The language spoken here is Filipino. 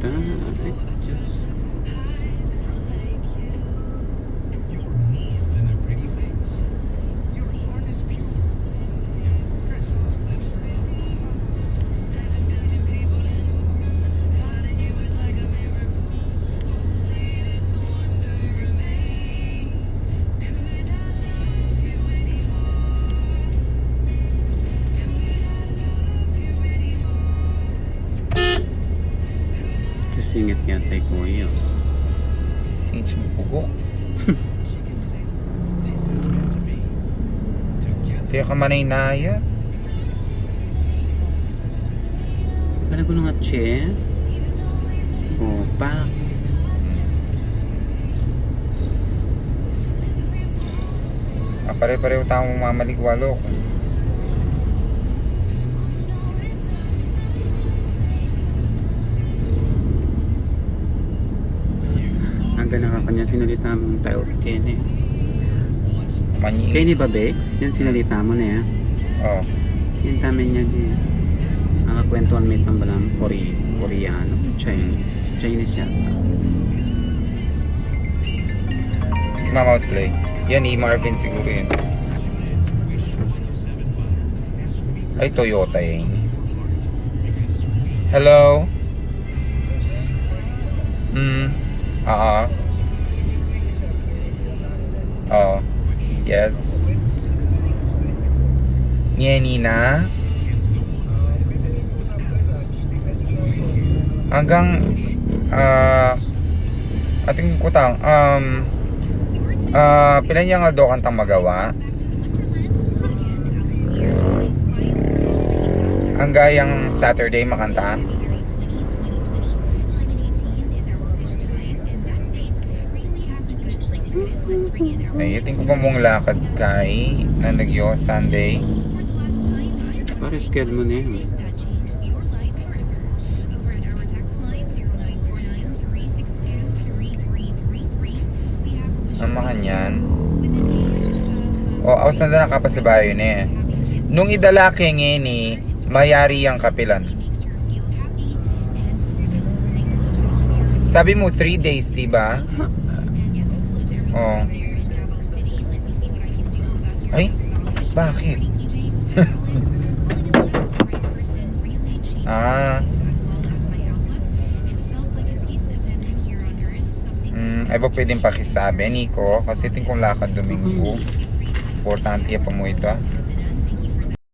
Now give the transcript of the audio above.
ganda. Ay, Diyos. You're more than a pretty face. Your heart is pure. Your presence lives around. Kasingit yata yung kuya. Singit siya magpugok. This is meant to be. Together. Kaya ka manay na yan. Pala ko nga, che. Opa. Pare-pareho tayong mamaligwalo. Hanggang nakakanya sinalita mong tiles Kenny. Manyi. Kenny ba, Bex? Yan sinalita mo na yan. Oh. Yan tamin niya din. Nakakwentuhan may tambalang Koreano. Chinese yan. Mama Slay. Yan ni Marvin siguro yun. Ay, Toyota yun. Hello? Yes. Nina? Hanggang ating kutang pilan niya nga do kantang magawa hanggang Saturday makanta. Ay, iting ko pa mong lakad kay na nagyo Sunday. Para schedule mo na yan. Ang mga niyan. O, awas na nakapasabayo na eh. Nung idalaki ni mayari ang kapilan. Sabi mo 3 days, diba? Oh. Ay, bakit? Ay ba pwedeng pakisabi, Nico? Kasi tingkong lakad Domingo. Importante pa mo ito.